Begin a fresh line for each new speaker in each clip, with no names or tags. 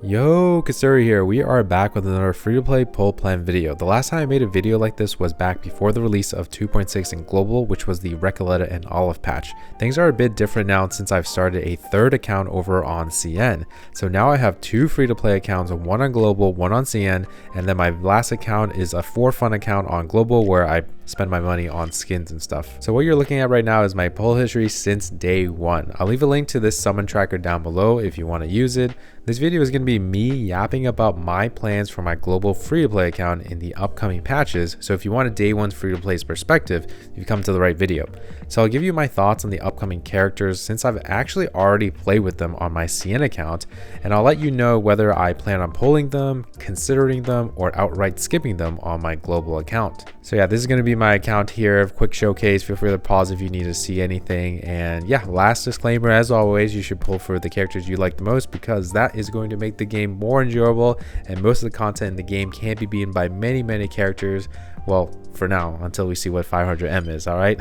Yo, Kasuri here. We are back with another free-to-play pull plan video. The last time I made a video like this was back before the release of 2.6 in global, which was the Recoleta and Olive patch. Things are a bit different now since I've started a third account over on CN. So now I have two free-to-play accounts, one on global, one on CN, and then my last account is a for fun account on global where I spend my money on skins and stuff. So what you're looking at right now is my pull history since day one. I'll leave a link to this summon tracker down below if you want to use it. This video is going to be me yapping about my plans for my global free-to-play account in the upcoming patches. So if you want a day one free-to-play perspective, you've come to the right video. So I'll give you my thoughts on the upcoming characters since I've actually already played with them on my CN account, and I'll let you know whether I plan on pulling them, considering them, or outright skipping them on my global account. So yeah, this is going to be my account here. Quick showcase. Feel free to pause if you need to see anything. And yeah, last disclaimer, as always, you should pull for the characters you like the most because that is going to make the game more enjoyable, and most of the content in the game can't be beaten by many characters. Well, for now, until we see what 500M is, all right?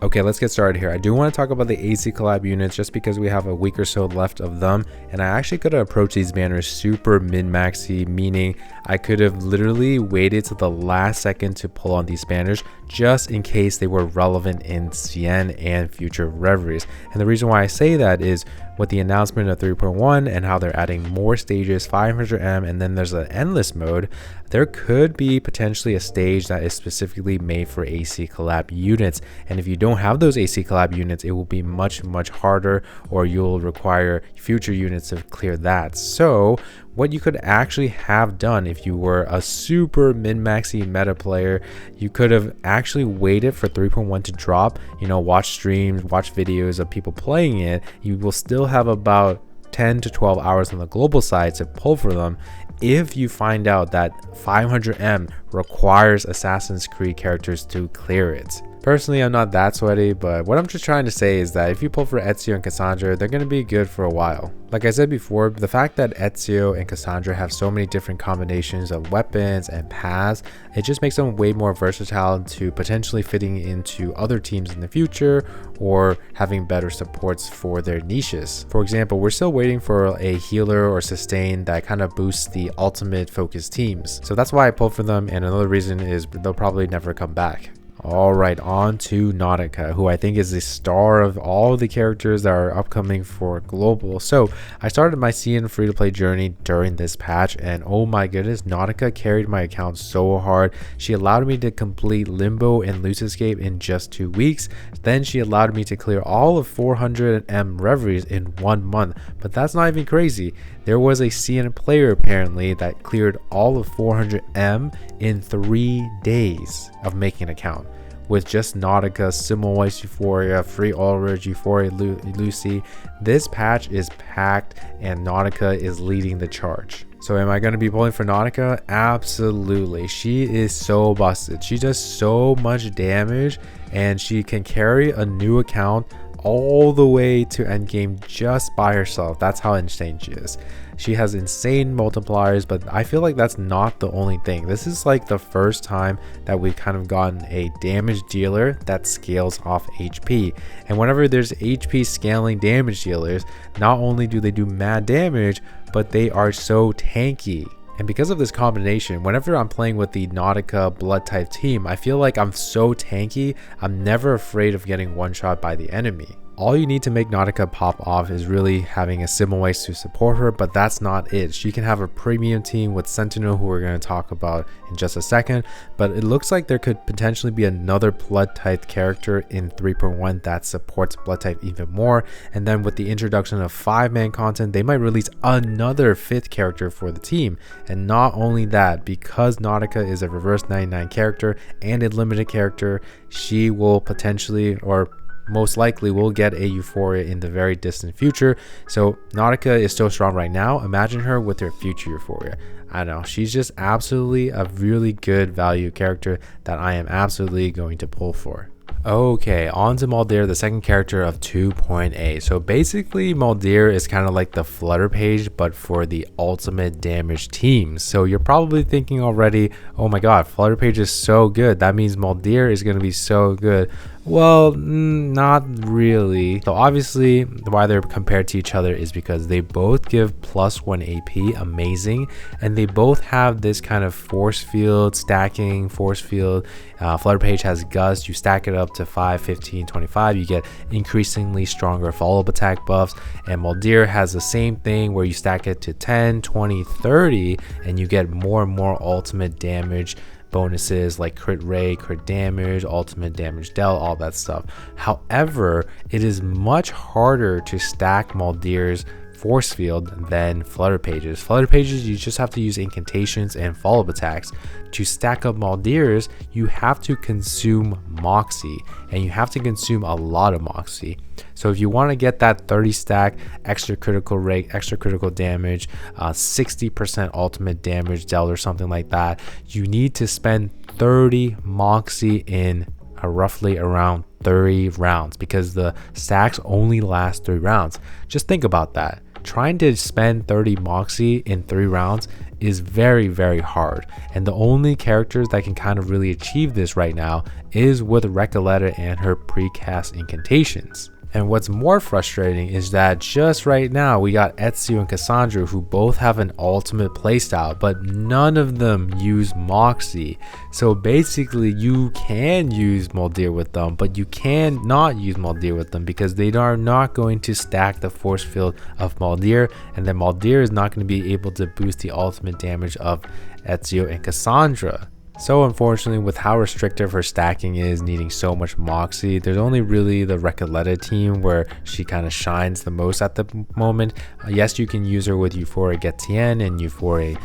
Okay, let's get started here. I do want to talk about the AC collab units just because we have a week or so left of them, and I actually could have approached these banners super min-maxy, meaning I could have literally waited to the last second to pull on these banners just in case they were relevant in CN and future reveries. And the reason why I say that is with the announcement of 3.1 and how they're adding more stages, 500M, and then there's an endless mode, there could be potentially a stage that is specifically made for AC collab units. And if you don't have those AC collab units, it will be much harder, or you'll require future units to clear that. So what you could actually have done if you were a super min-maxy meta player, you could have actually waited for 3.1 to drop, watch streams, watch videos of people playing it. You will still have about 10 to 12 hours on the global side to pull for them if you find out that 500M requires Assassin's Creed characters to clear it. Personally, I'm not that sweaty, but what I'm just trying to say is that if you pull for Ezio and Cassandra, they're going to be good for a while. Like I said before, the fact that Ezio and Cassandra have so many different combinations of weapons and paths, it just makes them way more versatile to potentially fitting into other teams in the future or having better supports for their niches. For example, we're still waiting for a healer or sustain that kind of boosts the ultimate focus teams. So that's why I pulled for them, and another reason is they'll probably never come back. Alright, on to Nautika, who I think is the star of all the characters that are upcoming for global. So I started my CN free-to-play journey during this patch, and oh my goodness, Nautika carried my account so hard. She allowed me to complete Limbo and Loose Escape in just 2 weeks. Then she allowed me to clear all of 400M reveries in 1 month. But that's not even crazy. There was a CN player apparently that cleared all of 400M in 3 days of making an account with just Nautika, Simulwise Euphoria, Free Ulrich, Euphoria Lucy. This patch is packed and Nautika is leading the charge. So am I going to be pulling for Nautika? Absolutely. She is so busted. She does so much damage and she can carry a new account all the way to endgame just by herself. That's how insane she is. She has insane multipliers, but I feel like that's not the only thing. This is like the first time that we've kind of gotten a damage dealer that scales off HP. And whenever there's HP scaling damage dealers, not only do they do mad damage, but they are so tanky. And because of this combination, whenever I'm playing with the Nautika blood type team, I feel like I'm so tanky, I'm never afraid of getting one shot by the enemy. All you need to make Nautika pop off is really having a Simulwise to support her, but that's not it. She can have a premium team with Sentinel, who we're going to talk about in just a second, but it looks like there could potentially be another blood type character in 3.1 that supports blood type even more. And then with the introduction of 5-man content, they might release another 5th character for the team. And not only that, because Nautika is a reverse 99 character and a limited character, she will potentially, or most likely, will get a Euphoria in the very distant future. So Nautika is so strong right now. Imagine her with her future Euphoria. I know, she's just absolutely a really good value character that I am absolutely going to pull for. Okay, on to Moldir, the second character of 2.8. So basically, Moldir is kind of like the Flutter page, but for the ultimate damage teams. So you're probably thinking already, oh my god, Flutter page is so good. That means Moldir is going to be so good. Well, not really. So obviously why they're compared to each other is because they both give +1 AP, amazing, and they both have this kind of force field stacking, force field. Flutter Page has Gust, you stack it up to 5, 15, 25, you get increasingly stronger follow-up attack buffs, and Moldir has the same thing where you stack it to 10, 20, 30, and you get more and more ultimate damage bonuses like crit rate, crit damage, ultimate damage dealt, all that stuff. However, it is much harder to stack Moldir's force field than Flutter Pages. Flutter Pages, you just have to use incantations and follow-up attacks. To stack up Moldir's, you have to consume Moxie, and you have to consume a lot of Moxie. So if you want to get that 30 stack, extra critical rate, extra critical damage, 60% ultimate damage dealt or something like that, you need to spend 30 Moxie in roughly around 30 rounds, because the stacks only last 3 rounds. Just think about that. Trying to spend 30 Moxie in 3 rounds is very, very hard, and the only characters that can kind of really achieve this right now is with Recoleta and her precast incantations. And what's more frustrating is that just right now we got Ezio and Cassandra, who both have an ultimate playstyle, but none of them use Moxie. So basically you can use Moldir with them, but you can not use Moldir with them because they are not going to stack the force field of Moldir, and then Moldir is not going to be able to boost the ultimate damage of Ezio and Cassandra. So unfortunately, with how restrictive her stacking is, needing so much Moxie, there's only really the Recoleta team where she kind of shines the most at the moment. Yes, you can use her with Euphoria Getien and Euphoria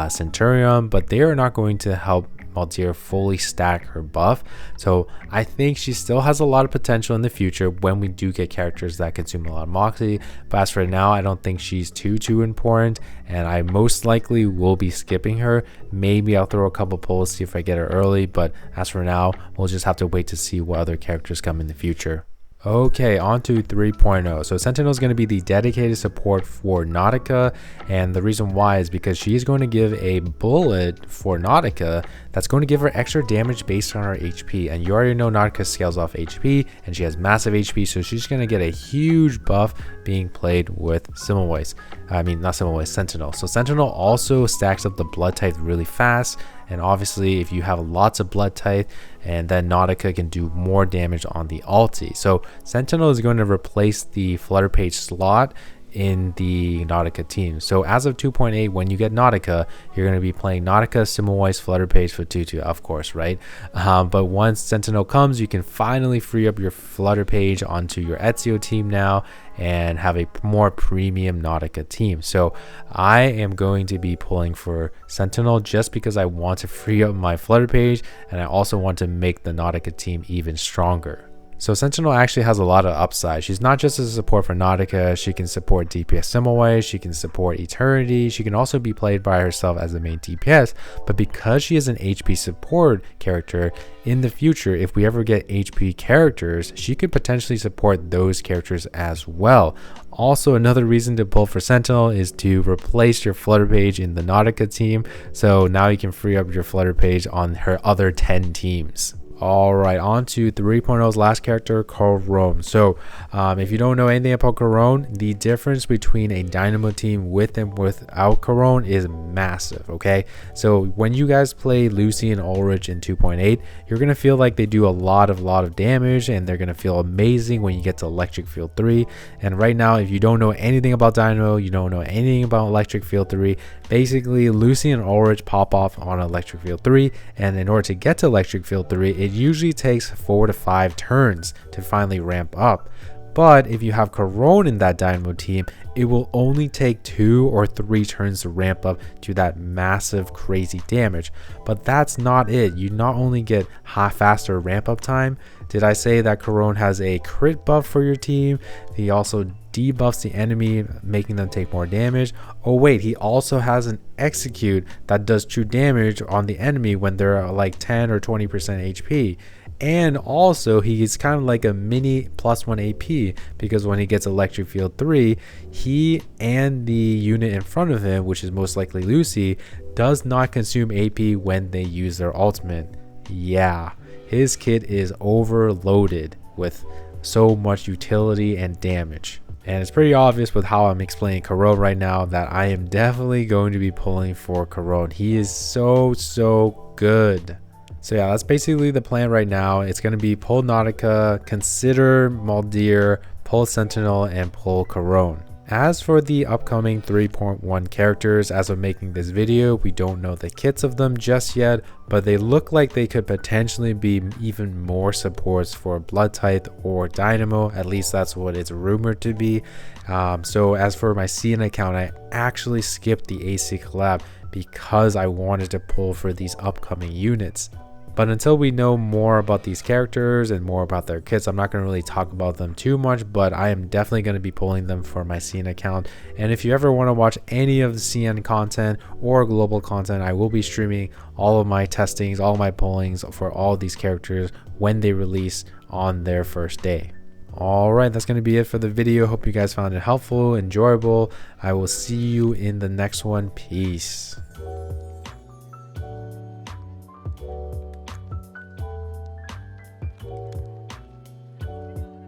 Centurion, but they are not going to help Moldir fully stack her buff. So I think she still has a lot of potential in the future when we do get characters that consume a lot of Moxie, but as for now, I don't think she's too important, and I most likely will be skipping her. Maybe I'll throw a couple polls, see if I get her early, but as for now, we'll just have to wait to see what other characters come in the future. Okay, on to 3.0. So Sentinel is going to be the dedicated support for Nautika, and the reason why is because she is going to give a bullet for Nautika that's going to give her extra damage based on her HP, and you already know Nautika scales off HP and she has massive HP, so she's going to get a huge buff being played with Simulways. I mean, not Simulways, Sentinel. So Sentinel also stacks up the blood type really fast, and obviously if you have lots of blood type, and then Nautika can do more damage on the ulti. So Sentinel is going to replace the Flutter Page slot in the Nautika team. So as of 2.8, when you get Nautika, you're going to be playing Nautika, Simulwise, Flutter Page for 2-2, of course, right? But once Sentinel comes, you can finally free up your Flutter Page onto your Ezio team now and have a more premium Nautika team. So I am going to be pulling for Sentinel just because I want to free up my Flutter Page, and I also want to make the Nautika team even stronger. So Sentinel actually has a lot of upside. She's not just a support for Nautika, she can support DPS Simulway, she can support Eternity, she can also be played by herself as the main DPS, but because she is an HP support character, in the future, if we ever get HP characters, she could potentially support those characters as well. Also, another reason to pull for Sentinel is to replace your Flutter Page in the Nautika team, so now you can free up your Flutter Page on her other 10 teams. Alright, on to 3.0's last character, Charon. So if you don't know anything about Charon, the difference between a Dynamo team with and without Charon is massive, okay? So when you guys play Lucy and Ulrich in 2.8, you're going to feel like they do a lot of damage, and they're going to feel amazing when you get to Electric Field 3. And right now, if you don't know anything about Dynamo, you don't know anything about Electric Field 3, basically Lucy and Ulrich pop off on Electric Field 3, and in order to get to Electric Field 3, it usually takes 4 to 5 turns to finally ramp up. But if you have Charon in that Dynamo team, it will only take 2 or 3 turns to ramp up to that massive crazy damage. But that's not it. You not only get faster ramp up time, did I say that Charon has a crit buff for your team? He also debuffs the enemy, making them take more damage. Oh wait, he also has an execute that does true damage on the enemy when they're like 10 or 20% HP. And also he's kind of like a mini +1 AP, because when he gets Electric Field 3, he and the unit in front of him, which is most likely Lucy, does not consume AP when they use their ultimate. Yeah, his kit is overloaded. with so much utility and damage. And it's pretty obvious with how I'm explaining Charon right now that I am definitely going to be pulling for Charon. He is so good. So yeah, that's basically the plan right now. It's going to be pull Nautika, consider Moldir, pull Sentinel, and pull Charon. As for the upcoming 3.1 characters, as of making this video, we don't know the kits of them just yet, but they look like they could potentially be even more supports for Blood Tithe or Dynamo. At least that's what it's rumored to be. So as for my CN account, I actually skipped the AC collab because I wanted to pull for these upcoming units. But until we know more about these characters and more about their kits, I'm not going to really talk about them too much, but I am definitely going to be pulling them for my CN account. And if you ever want to watch any of the CN content or global content, I will be streaming all of my testings, all my pullings for all of these characters when they release on their first day. Alright, that's going to be it for the video. Hope you guys found it helpful, enjoyable. I will see you in the next one. Peace.